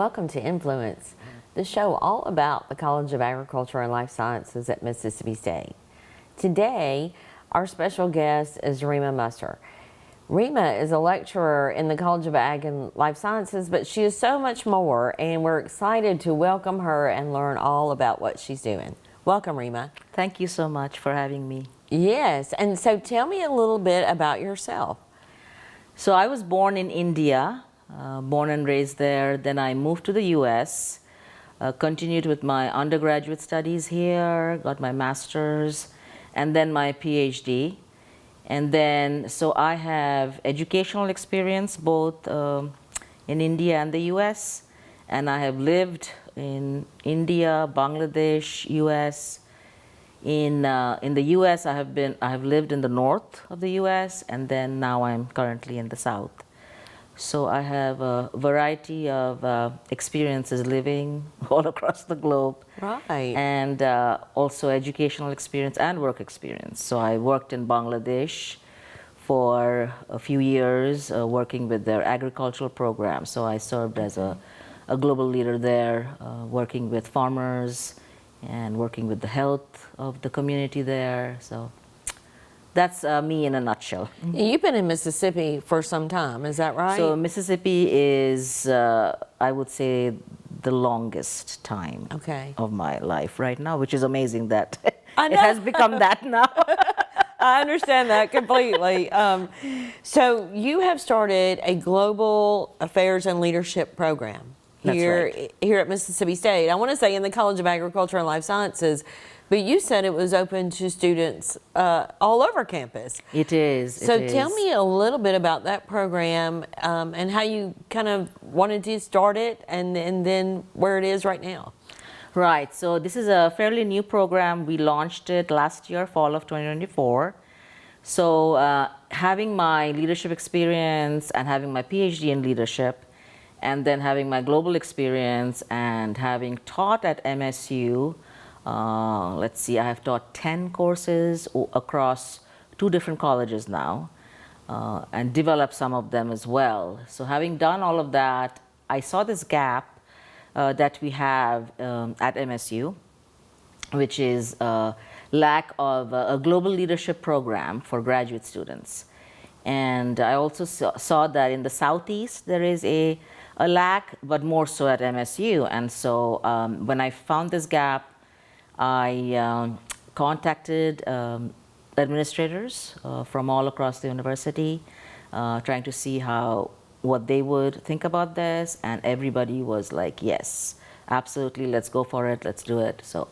Welcome to Influence, the show all about the College of Agriculture and Life Sciences at Mississippi State. Today, our special guest is Rima Musser. Rima is a lecturer in the College of Ag and Life Sciences, but she is so much more, and we're excited to welcome her and learn all about what she's doing. Welcome, Rima. Thank you so much for having me. Yes, and so tell me a little bit about yourself. So I was born in India, born and raised there. Then I moved to the US, continued with my undergraduate studies here, got my master's, and then my PhD. And then, so I have educational experience both in India and the US, and I have lived in India, Bangladesh, US. In the US, I have lived in the north of the US, and then now I'm currently in the south. So I have a variety of experiences living all across the globe. Right. And also educational experience and work experience. So I worked in Bangladesh for a few years, working with their agricultural program. So I served as a global leader there, working with farmers and working with the health of the community there. So that's me in a nutshell. You've been in Mississippi for some time, is that right? So Mississippi is, I would say, the longest time of my life right now, which is amazing that it has become that now. I understand that completely. So you have started a global affairs and leadership program here at Mississippi State. I want to say in the College of Agriculture and Life Sciences, but you said it was open to students all over campus. It is. So tell me a little bit about that program and how you kind of wanted to start it and then where it is right now. Right. So this is a fairly new program. We launched it last year, fall of 2024. So having my leadership experience and having my PhD in leadership, and then having my global experience and having taught at MSU, let's see, I have taught 10 courses across 2 different colleges now, and developed some of them as well. So having done all of that, I saw this gap that we have at MSU, which is lack of a global leadership program for graduate students. And I also saw that in the Southeast there is a lack, but more so at MSU. And so when I found this gap, I contacted administrators from all across the university, trying to see what they would think about this, and everybody was like, yes, absolutely, let's go for it, let's do it. So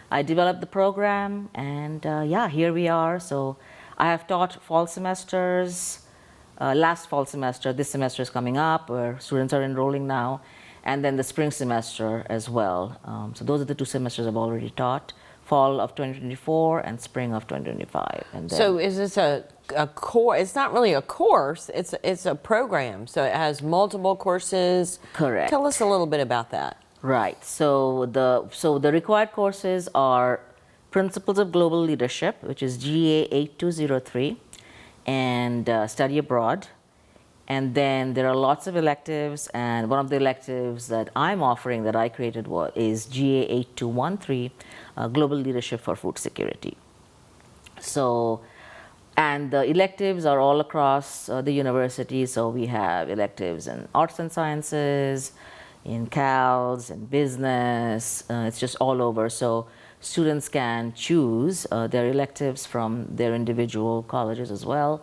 I developed the program, and yeah, here we are. So I have taught fall semesters, last fall semester, this semester is coming up, where students are enrolling now, and then the spring semester as well. So those are the 2 semesters I've already taught, fall of 2024 and spring of 2025. And then, so is this a course? It's not really a course, it's a program. So it has multiple courses. Correct. Tell us a little bit about that. Right. So the required courses are Principles of Global Leadership, which is GA 8203, and Study Abroad. And then there are lots of electives, and one of the electives that I'm offering that I created is GA 8213, Global Leadership for Food Security. So, and the electives are all across the university. So we have electives in arts and sciences, in CALS, in business, it's just all over. So students can choose their electives from their individual colleges as well,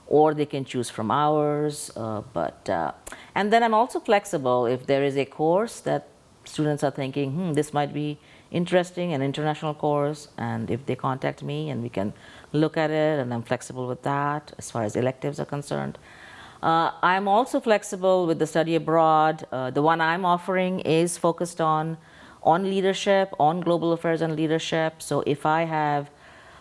or they can choose from ours. And then I'm also flexible if there is a course that students are thinking, this might be interesting, an international course, and if they contact me and we can look at it, and I'm flexible with that as far as electives are concerned. I'm also flexible with the study abroad. The one I'm offering is focused on leadership, on global affairs and leadership. So if I have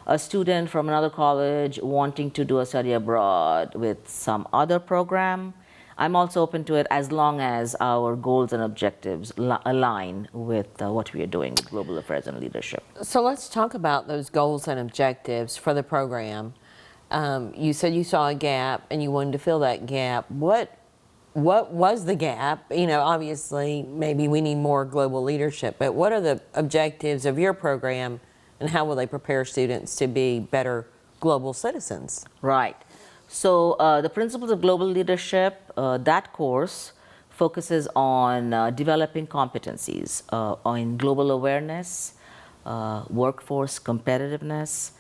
a student from another college wanting to do a study abroad with some other program, I'm also open to it as long as our goals and objectives align with what we are doing with global affairs and leadership. So let's talk about those goals and objectives for the program. You said you saw a gap and you wanted to fill that gap. What what was the gap? Obviously, maybe we need more global leadership, but what are the objectives of your program, and how will they prepare students to be better global citizens? Right. So the principles of global leadership, that course focuses on developing competencies on global awareness, workforce competitiveness,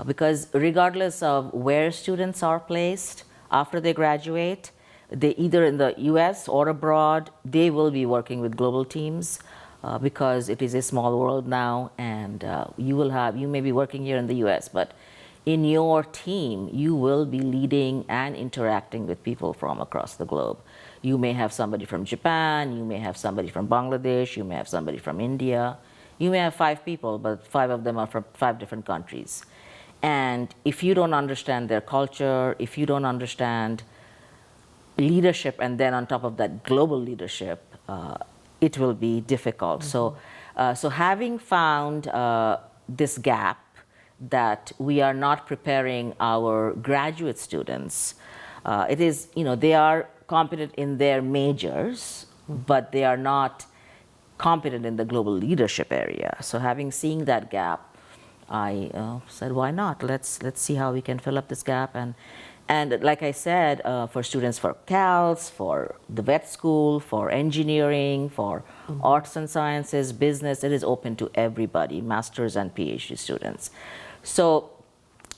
because regardless of where students are placed after they graduate, they either in the US or abroad, they will be working with global teams. Because it is a small world now, and you may be working here in the US, but in your team, you will be leading and interacting with people from across the globe. You may have somebody from Japan, you may have somebody from Bangladesh, you may have somebody from India. You may have 5 people, but 5 of them are from 5 different countries. And if you don't understand their culture, if you don't understand leadership, and then on top of that, global leadership, it will be difficult. So having found this gap, that we are not preparing our graduate students. It is, they are competent in their majors, but they are not competent in the global leadership area. So having seen that gap, I said, why not? Let's see how we can fill up this gap. And like I said, for students for CALS, for the vet school, for engineering, for arts and sciences, business, it is open to everybody, master's and PhD students. So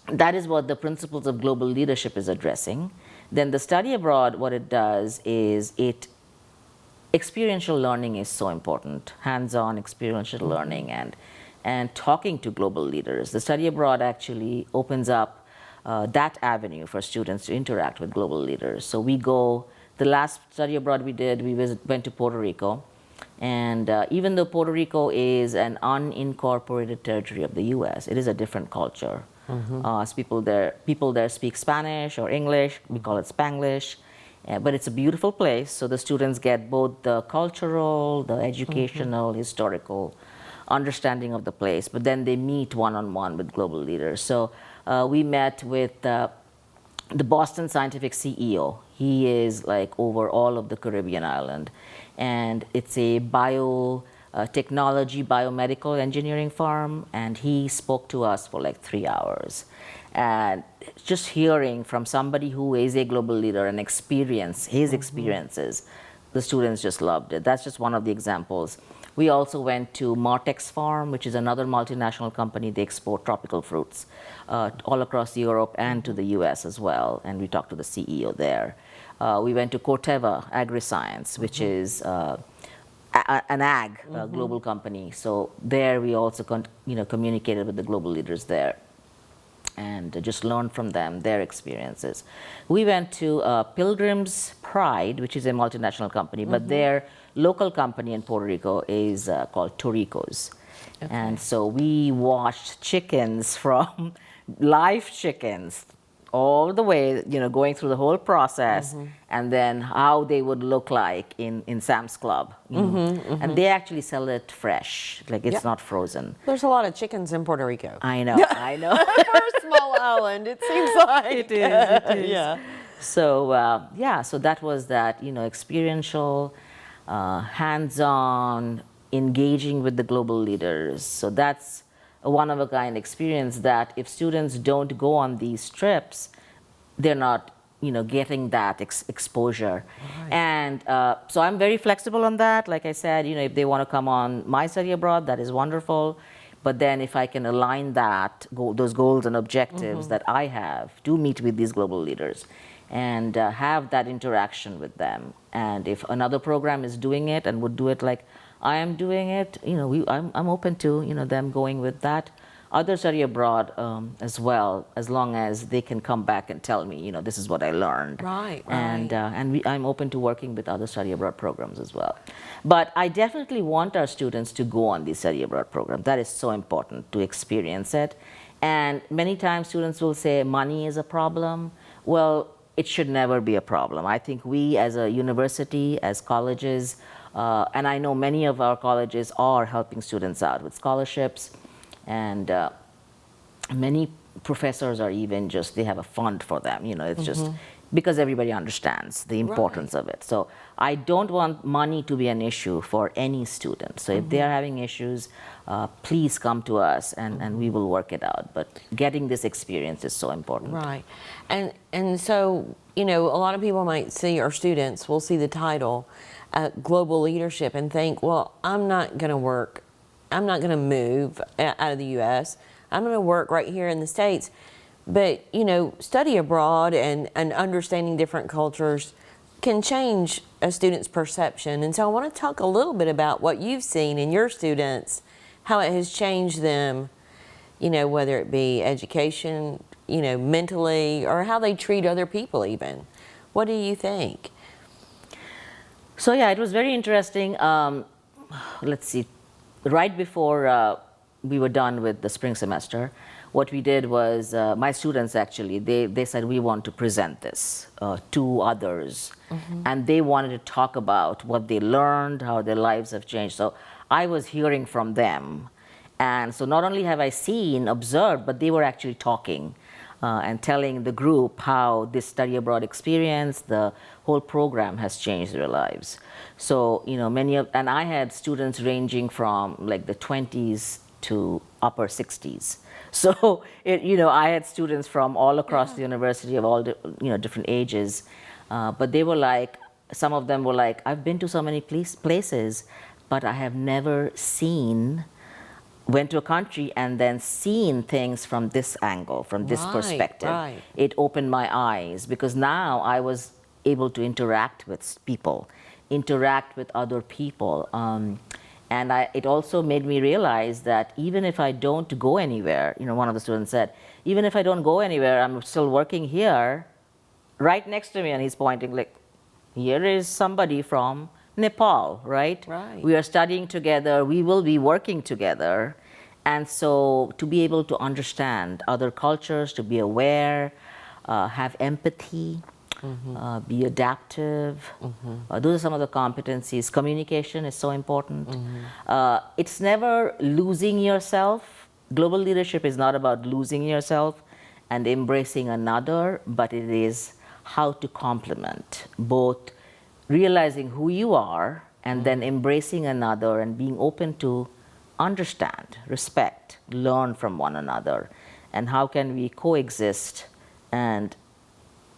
that is what the principles of global leadership is addressing. Then the study abroad, what it does is experiential learning is so important, hands-on experiential learning and talking to global leaders. The study abroad actually opens up that avenue for students to interact with global leaders. So the last study abroad we did, went to Puerto Rico. And even though Puerto Rico is an unincorporated territory of the U.S., it is a different culture. As people there speak Spanish or English, we call it Spanglish. But it's a beautiful place, so the students get both the cultural, the educational, historical understanding of the place, but then they meet one-on-one with global leaders. So we met with the Boston Scientific CEO. He is like over all of the Caribbean island. And it's a biotechnology, biomedical engineering firm, and he spoke to us for like 3 hours. And just hearing from somebody who is a global leader and his experiences, the students just loved it. That's just one of the examples. We also went to Martex Farm, which is another multinational company. They export tropical fruits all across Europe and to the US as well, and we talked to the CEO there. We went to Corteva Agriscience, which is an ag global company. So there we also communicated with the global leaders there and just learned from them, their experiences. We went to Pilgrim's Pride, which is a multinational company, but their local company in Puerto Rico is called Toricos. Okay. And so we watched chickens from live chickens all the way, going through the whole process, and then how they would look like in Sam's Club. And they actually sell it fresh, like it's not frozen. There's a lot of chickens in Puerto Rico. I know, I know. For a small island, it seems like. It is. Yeah. So, so that was that, experiential, hands-on, engaging with the global leaders. So that's a one-of-a-kind experience that if students don't go on these trips, they're not, getting that exposure. Right. And so I'm very flexible on that. Like I said, if they want to come on my study abroad, that is wonderful. But then if I can align those goals and objectives that I have to meet with these global leaders and have that interaction with them. And if another program is doing it and would do it like I am doing it, I'm open to, them going with that other study abroad as well, as long as they can come back and tell me, this is what I learned. Right. And I'm open to working with other study abroad programs as well. But I definitely want our students to go on these study abroad programs. That is so important, to experience it. And many times students will say money is a problem. Well, it should never be a problem. I think we as a university, as colleges, and I know many of our colleges are helping students out with scholarships, and many professors are even they have a fund for them. It's just because everybody understands the importance of it. So I don't want money to be an issue for any student. So if they are having issues, please come to us and we will work it out. But getting this experience is so important. Right. And so, you know, a lot of people might see, our students will see the title, Global Leadership, and think, well, I'm not going to move out of the U.S. I'm going to work right here in the States. But, you know, study abroad and understanding different cultures can change a student's perception. And so I want to talk a little bit about what you've seen in your students, how it has changed them, you know, whether it be education, you know, mentally, or how they treat other people even. What do you think? So yeah, it was very interesting. Let's see, right before we were done with the spring semester, what we did was, my students actually, they said, we want to present this to others. And they wanted to talk about what they learned, how their lives have changed. So I was hearing from them. And so not only have I seen, observed, but they were actually talking and telling the group how this study abroad experience, the whole program has changed their lives. So, you know, and I had students ranging from like the 20s to upper 60s. So, you know, I had students from all across the university of all, different ages. But they were like, some of them were like, I've been to so many places, but I have never went to a country and then seen things from this angle, from this perspective. Right. It opened my eyes because now I was able to interact with people, interact with other people. And it also made me realize that even if I don't go anywhere, you know, one of the students said, even if I don't go anywhere, I'm still working here, right next to me, and he's pointing like, here is somebody from Nepal, right? Right. We are studying together, we will be working together. And so to be able to understand other cultures, to be aware, have empathy, be adaptive. Those are some of the competencies. Communication is so important. It's never losing yourself. Global leadership is not about losing yourself and embracing another, but it is how to complement, both realizing who you are and then embracing another and being open to understand, respect, learn from one another, and how can we coexist and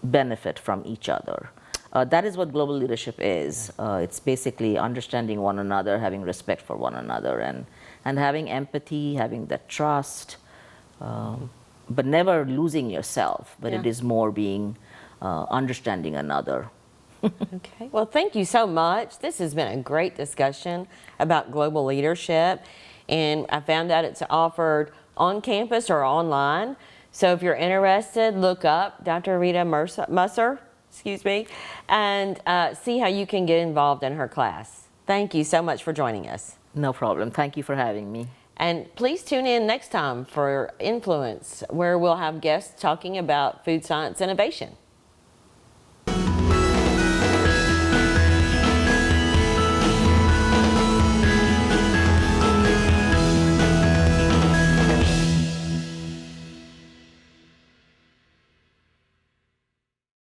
benefit from each other. That is what global leadership is. It's basically understanding one another, having respect for one another, and having empathy, having that trust, but never losing yourself, but it is more being understanding another. Okay. Well, thank you so much. This has been a great discussion about global leadership. And I found out it's offered on campus or online. So if you're interested, look up Dr. Rita Musser, and see how you can get involved in her class. Thank you so much for joining us. No problem. Thank you for having me. And please tune in next time for Influence, where we'll have guests talking about food science innovation.